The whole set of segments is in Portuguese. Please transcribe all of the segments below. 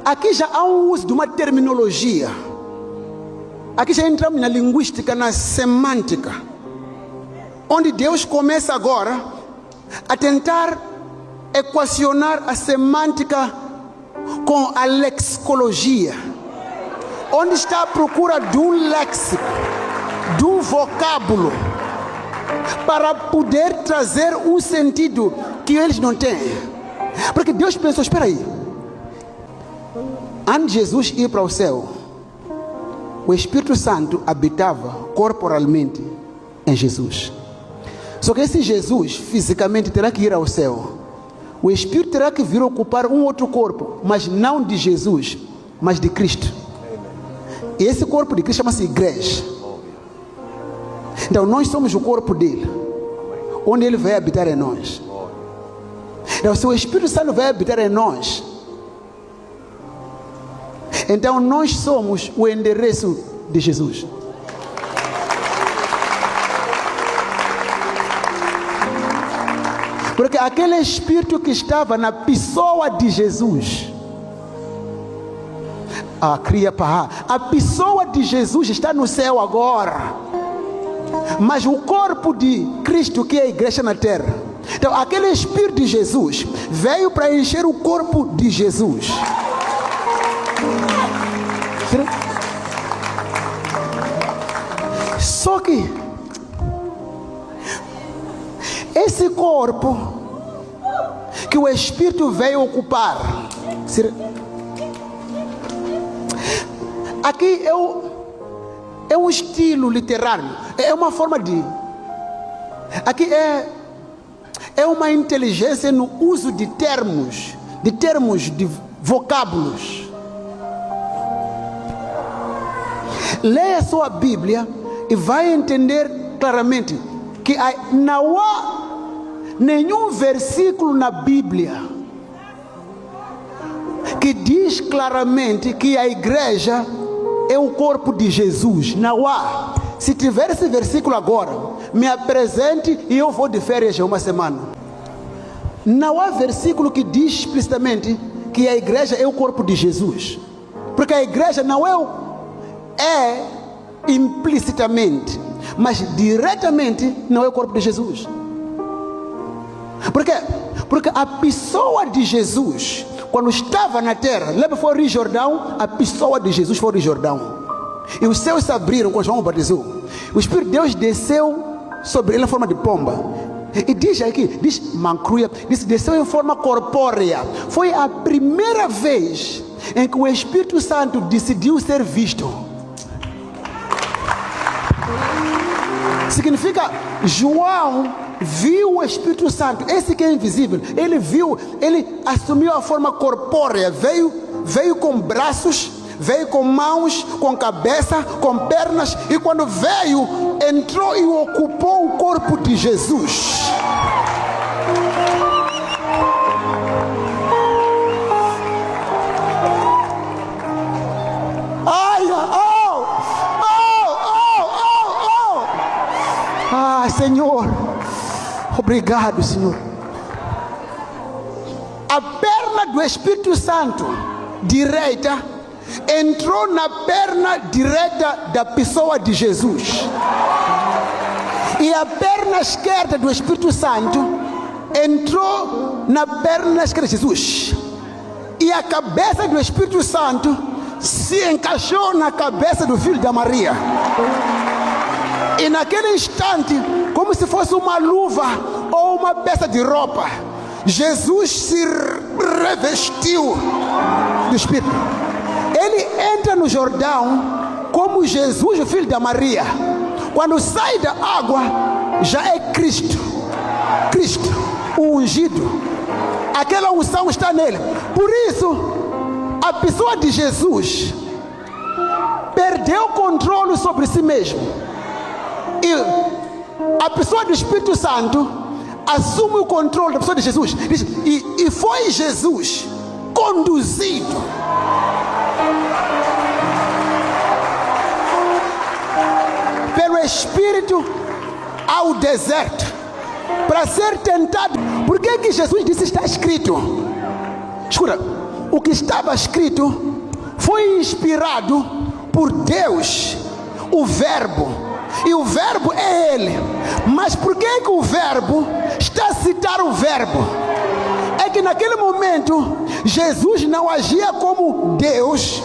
aqui já há um uso de uma terminologia. Aqui já entramos na linguística, na semântica, onde Deus começa agora a tentar equacionar a semântica com a lexicologia, onde está à procura de um léxico, de um vocábulo, para poder trazer um sentido que eles não têm. Porque Deus pensou, espera aí, antes de Jesus ir para o céu, o Espírito Santo habitava corporalmente em Jesus. Só que esse Jesus fisicamente terá que ir ao céu. O Espírito terá que vir ocupar um outro corpo, mas não de Jesus, mas de Cristo. E esse corpo de Cristo chama-se igreja. Então nós somos o corpo dele, onde ele vai habitar em nós. Então se o Espírito Santo vai habitar em nós, então nós somos o endereço de Jesus. Porque aquele Espírito que estava na pessoa de Jesus, a pessoa de Jesus está no céu agora, mas o corpo de Cristo, que é a igreja na terra, então aquele Espírito de Jesus veio para encher o corpo de Jesus. Só que esse corpo que o Espírito veio ocupar, aqui é um estilo literário, é uma forma de, aqui é uma inteligência no uso de termos, de vocábulos. Leia a sua Bíblia e vai entender claramente que não há nenhum versículo na Bíblia que diz claramente que a igreja é o corpo de Jesus. Não há. Se tiver esse versículo agora, me apresente e eu vou de férias uma semana. Não há versículo que diz explicitamente que a igreja é o corpo de Jesus, porque a igreja não é implicitamente, mas diretamente não é o corpo de Jesus. Por quê? Porque a pessoa de Jesus, quando estava na terra, lembra, foi o Rio Jordão, a pessoa de Jesus foi o Rio Jordão, e os céus se abriram quando João batizou. O Espírito de Deus desceu sobre ele em forma de pomba, e diz aqui, diz Mancruia, diz, desceu em forma corpórea. Foi a primeira vez em que o Espírito Santo decidiu ser visto. Significa, João viu o Espírito Santo, esse que é invisível. Ele viu, ele assumiu a forma corpórea, veio com braços, veio com mãos, com cabeça, com pernas, e quando veio, entrou e ocupou o corpo de Jesus. Senhor, obrigado, Senhor. A perna do Espírito Santo direita entrou na perna direita da pessoa de Jesus, e a perna esquerda do Espírito Santo entrou na perna esquerda de Jesus, e a cabeça do Espírito Santo se encaixou na cabeça do filho da Maria. E naquele instante, como se fosse uma luva ou uma peça de roupa, Jesus se revestiu do Espírito. Ele entra no Jordão como Jesus, o filho da Maria. Quando sai da água, já é Cristo, o ungido. Aquela unção está nele. Por isso, a pessoa de Jesus perdeu o controle sobre si mesmo. E a pessoa do Espírito Santo assume o controle da pessoa de Jesus. E foi Jesus conduzido pelo Espírito ao deserto para ser tentado. Por que Jesus disse está escrito? Escuta, o que estava escrito foi inspirado por Deus, o Verbo, e o Verbo é Ele. Mas por que o Verbo está a citar o Verbo? É que naquele momento Jesus não agia como Deus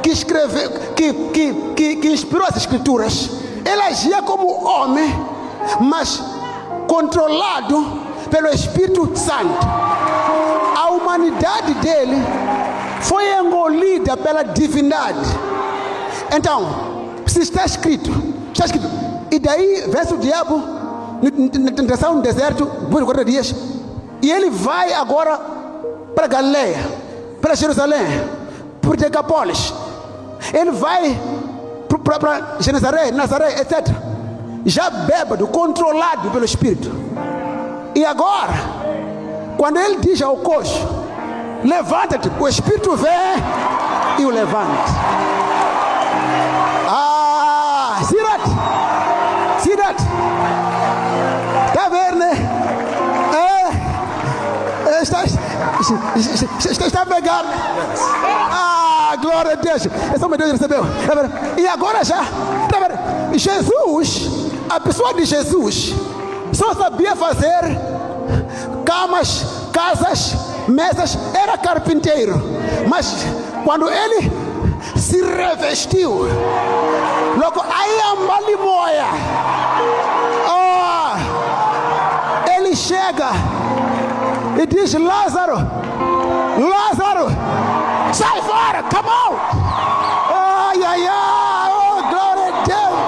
que escreveu, que inspirou as Escrituras. Ele agia como homem, mas controlado pelo Espírito Santo. A humanidade dele foi engolida pela divindade. Então, se está escrito, e daí vence o diabo na tentação no deserto, por 40 dias, e ele vai agora para Galileia, para Jerusalém, para Decapólis, ele vai para Nazaré, etc. Já bêbado, controlado pelo Espírito. E agora, quando ele diz ao coxo, levanta-te, o Espírito vem e o levanta. See that? Está a ver, né? Está a pegar. Glória a Deus. Essa é Deus recebeu. E agora já, está a ver? Jesus, a pessoa de Jesus, só sabia fazer camas, casas, mesas, era carpinteiro. Mas quando ele se revestiu, logo aí a malimoia, ele chega e diz: Lázaro, sai fora, come out. Oh, glória a Deus.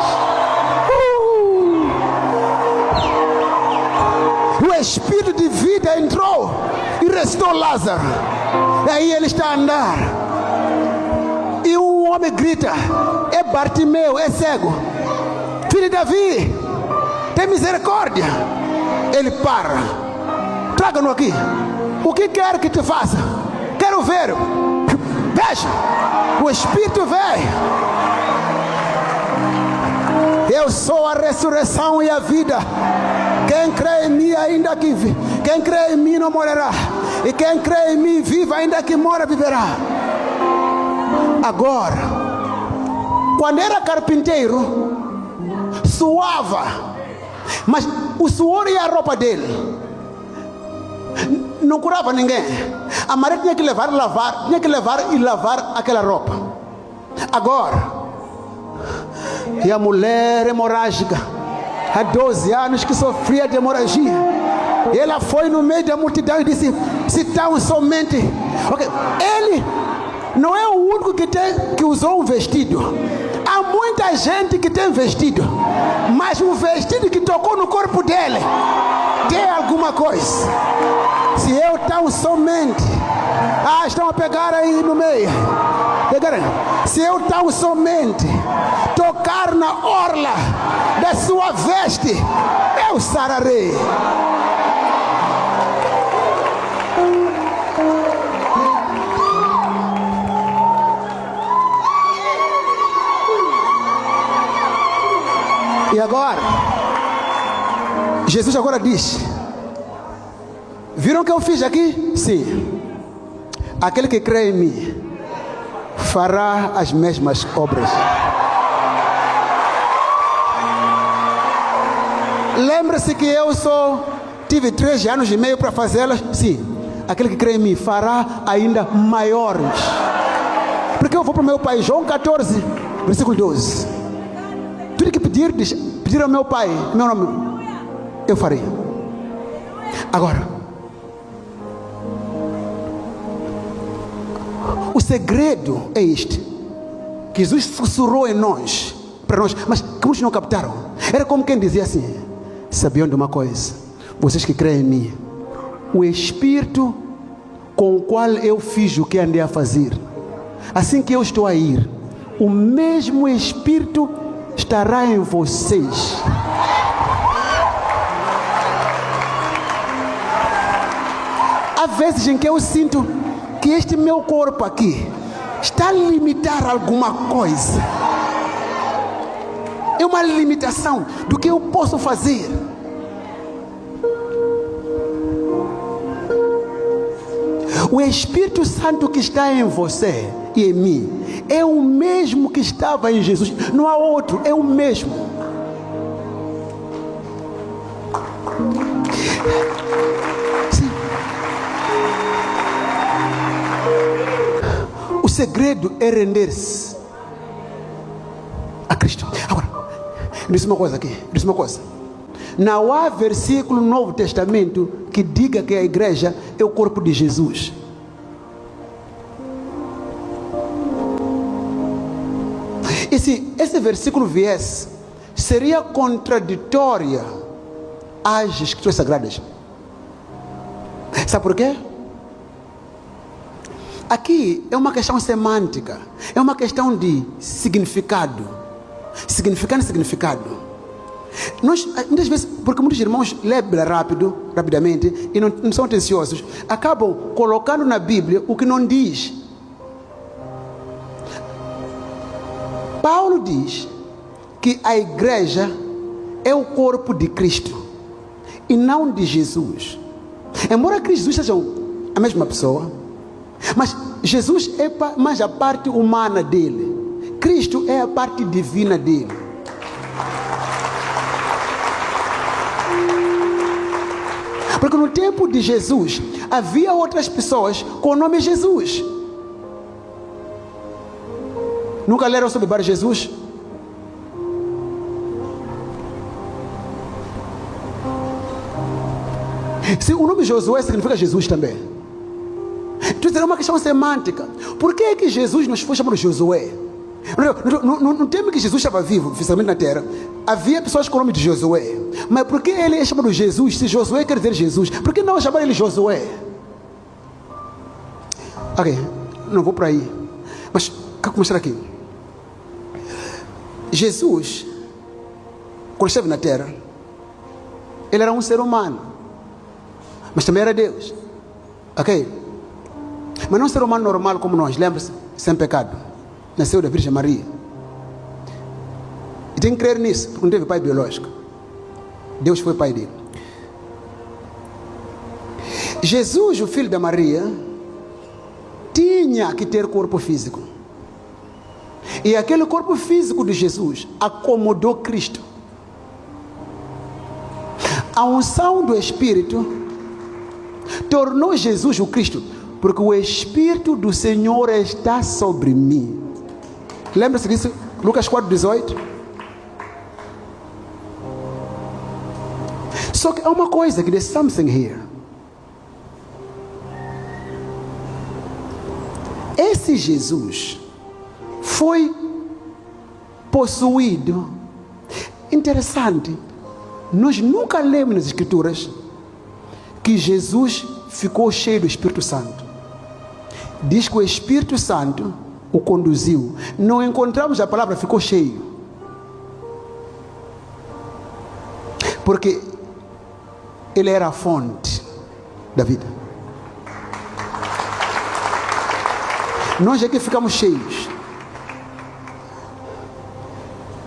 O Espírito de vida entrou e restou Lázaro. E aí ele está a andar. E um homem grita: é Bartimeu, é cego, filho de Davi, tem misericórdia. Ele para: traga-no aqui, o que quer que te faça? Quero ver. Veja, o Espírito vem. Eu sou a ressurreição e a vida. Quem crê em mim, ainda que quem crê em mim não morrerá, e quem crê em mim vive, ainda que mora, viverá. Agora, quando era carpinteiro, suava, mas o suor e a roupa dele não curava ninguém. A Maria tinha que levar e lavar aquela roupa. Agora, e a mulher hemorrágica, há 12 anos que sofria de hemorragia, ela foi no meio da multidão e disse: se tão somente, ele não é o único que usou um vestido. Há muita gente que tem vestido, mas o vestido que tocou no corpo dele tem alguma coisa. Se eu tão somente, estão a pegar aí no meio. Se eu tão somente tocar na orla da sua veste, eu sararei. E agora, Jesus agora diz: viram o que eu fiz aqui? Sim. Aquele que crê em mim fará as mesmas obras. Lembra-se que eu tive 3 anos e meio para fazê-las? Sim. Aquele que crê em mim fará ainda maiores. Porque eu vou para o meu Pai. João 14, versículo 12. Tudo que pedir ao meu Pai, meu nome, eu farei. Agora, o segredo é este: que Jesus sussurrou em nós, para nós, mas que muitos não captaram. Era como quem dizia assim: sabiam de uma coisa, vocês que creem em mim, o Espírito com o qual eu fiz o que andei a fazer, assim que eu estou a ir, o mesmo Espírito estará em vocês. Há vezes em que eu sinto que este meu corpo aqui está a limitar alguma coisa. É uma limitação do que eu posso fazer. O Espírito Santo que está em você e em mim é o mesmo que estava em Jesus. Não há outro, é o mesmo. Sim. O segredo é render-se a Cristo. Agora, diz uma coisa aqui, diz uma coisa. Não há versículo no Novo Testamento que diga que a igreja é o corpo de Jesus. E se esse versículo viesse, seria contraditória às Escrituras Sagradas. Sabe por quê? Aqui é uma questão semântica, é uma questão de significado. Significado. Nós, muitas vezes, porque muitos irmãos leem rapidamente, e não são atenciosos, acabam colocando na Bíblia o que não diz. Paulo diz que a igreja é o corpo de Cristo e não de Jesus. Embora Cristo e Jesus sejam a mesma pessoa, mas Jesus é mais a parte humana dele, Cristo é a parte divina dele. Porque no tempo de Jesus havia outras pessoas com o nome Jesus. Nunca leram sobre Bar Jesus? Se o nome Josué significa Jesus também. Então é uma questão semântica. Por que é que Jesus nos foi chamado Josué? No tempo que Jesus estava vivo, fisicamente na terra, havia pessoas com o nome de Josué. Mas por que ele é chamado Jesus? Se Josué quer dizer Jesus, por que não chamar ele Josué? Ok, não vou para aí. Mas quero começar aqui. Jesus, quando esteve na terra, ele era um ser humano, mas também era Deus. Ok? Mas não um ser humano normal como nós, lembra-se? Sem pecado. Nasceu da Virgem Maria. E tem que crer nisso, porque não teve pai biológico. Deus foi pai dele. Jesus, o filho da Maria, tinha que ter corpo físico. E aquele corpo físico de Jesus acomodou Cristo. A unção do Espírito tornou Jesus o Cristo, porque o Espírito do Senhor está sobre mim. Lembra-se disso? Lucas 4:18. Só que há uma coisa que there's something here. Esse Jesus foi possuído. Interessante, nós nunca lemos nas Escrituras que Jesus ficou cheio do Espírito Santo. Diz que o Espírito Santo o conduziu. Não encontramos a palavra ficou cheio, porque ele era a fonte da vida. Nós aqui ficamos cheios.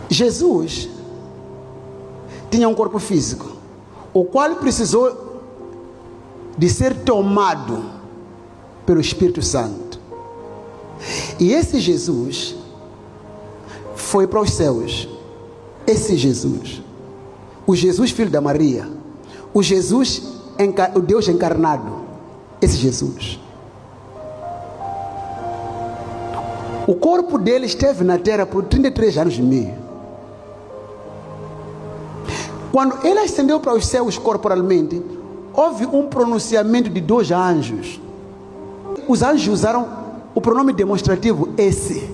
Jesus tinha um corpo físico, o qual precisou de ser tomado pelo Espírito Santo. E esse Jesus foi para os céus. Esse Jesus, o Jesus filho da Maria, o Jesus, o Deus encarnado, esse Jesus. O corpo dele esteve na terra por 33 anos e meio. Quando ele ascendeu para os céus corporalmente, houve um pronunciamento de 2 anjos. Os anjos usaram o pronome demonstrativo esse.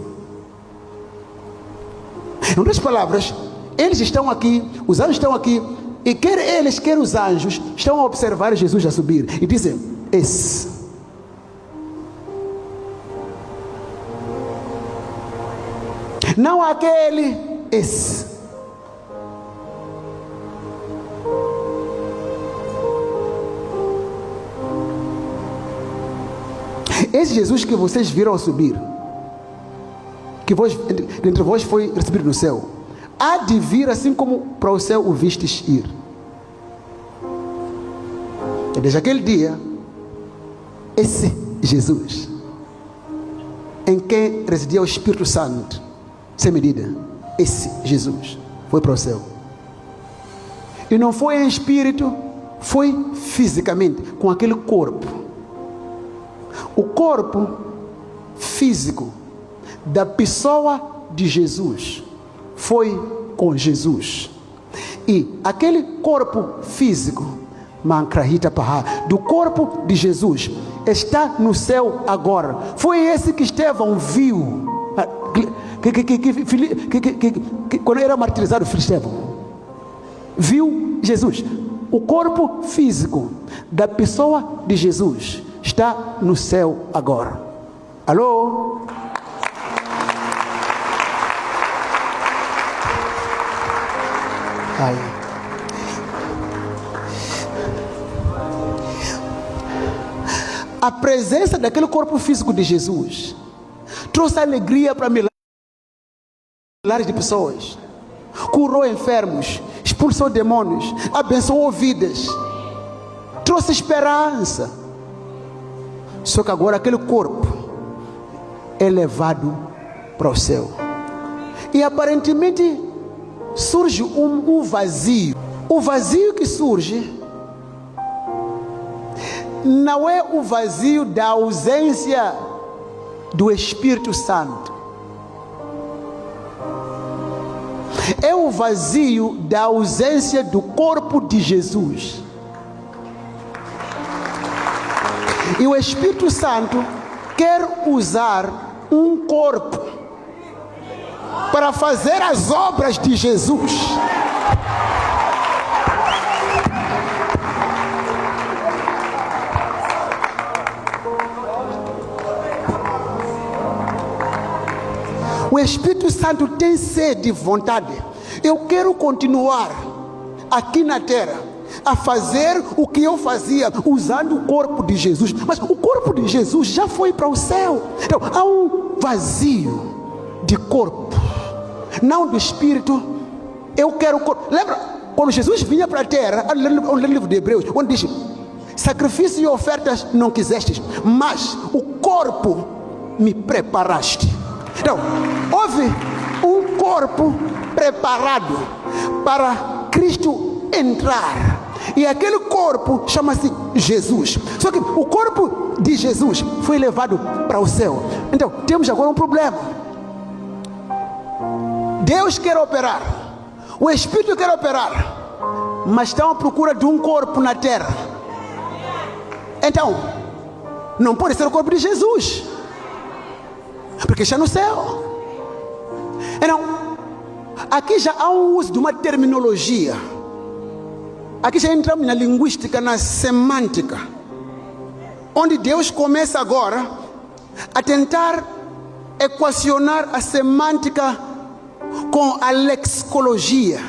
Em outras palavras, eles estão aqui, os anjos estão aqui, e quer eles, quer os anjos, estão a observar Jesus a subir, e dizem, esse. Não aquele, esse. Esse Jesus que vocês viram subir, que entre vós foi recebido no céu, há de vir assim como para o céu o vistes ir. E desde aquele dia, esse Jesus, em quem residia o Espírito Santo, sem medida, esse Jesus foi para o céu. E não foi em espírito, foi fisicamente, com aquele corpo. O corpo físico da pessoa de Jesus foi com Jesus. E aquele corpo físico, do corpo de Jesus, está no céu agora. Foi esse que Estevão viu, quando era martirizado, Estevão viu Jesus. O corpo físico da pessoa de Jesus está no céu agora. Alô? Ai. A presença daquele corpo físico de Jesus trouxe alegria para milhares de pessoas, curou enfermos, expulsou demônios, abençoou vidas, trouxe esperança. Só que agora aquele corpo é levado para o céu, e aparentemente surge um vazio. O vazio que surge não é o vazio da ausência do Espírito Santo, é o vazio da ausência do corpo de Jesus. E o Espírito Santo quer usar um corpo para fazer as obras de Jesus. O Espírito Santo tem sede e vontade. Eu quero continuar aqui na terra a fazer o que eu fazia, usando o corpo de Jesus. Mas o corpo de Jesus já foi para o céu. Então há um vazio de corpo, não do Espírito. Eu quero o corpo. Lembra quando Jesus vinha para a terra, no livro de Hebreus, onde diz: sacrifício e ofertas não quisestes, mas o corpo me preparaste. Então houve um corpo preparado para Cristo entrar, e aquele corpo chama-se Jesus. Só que o corpo de Jesus foi levado para o céu. Então temos agora um problema. Deus quer operar, o Espírito quer operar, mas estão à procura de um corpo na terra. Então não pode ser o corpo de Jesus, porque está no céu. Então aqui já há um uso de uma terminologia. Aqui já entramos na linguística, na semântica, onde Deus começa agora a tentar equacionar a semântica com a lexicologia,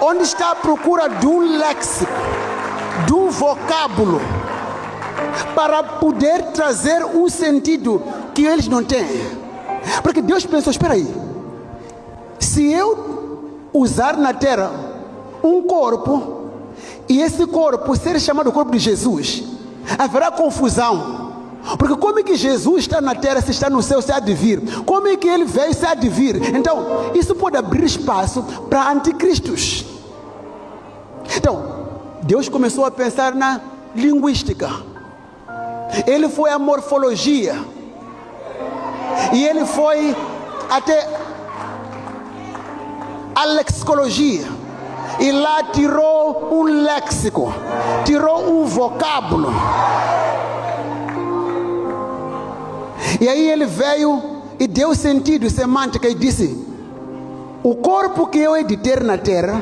onde está à procura de um léxico, de um vocábulo, para poder trazer um sentido que eles não têm. Porque Deus pensou: espera aí, se eu usar na terra um corpo, e esse corpo ser chamado corpo de Jesus, haverá confusão. Porque como é que Jesus está na terra, se está no céu, se há de vir? Como é que ele veio, se há de vir? Então isso pode abrir espaço para anticristos. Então Deus começou a pensar na linguística, ele foi à morfologia, e ele foi até a lexicologia, e lá tirou um léxico, tirou um vocábulo. E aí ele veio e deu sentido, semântica, e disse: o corpo que eu hei de ter na terra,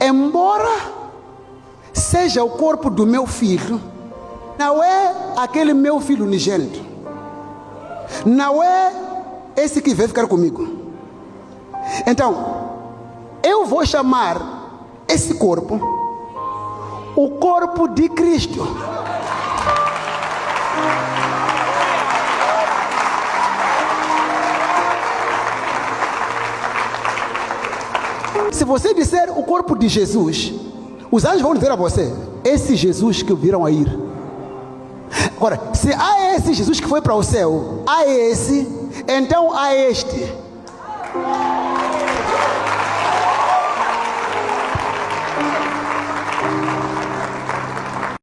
embora seja o corpo do meu filho, não é aquele meu filho unigênito, não é esse que veio ficar comigo. Então eu vou chamar esse corpo o corpo de Cristo. Se você disser o corpo de Jesus, os anjos vão dizer a você: esse Jesus que viram a ir Agora, se há esse Jesus que foi para o céu, há esse, então há este.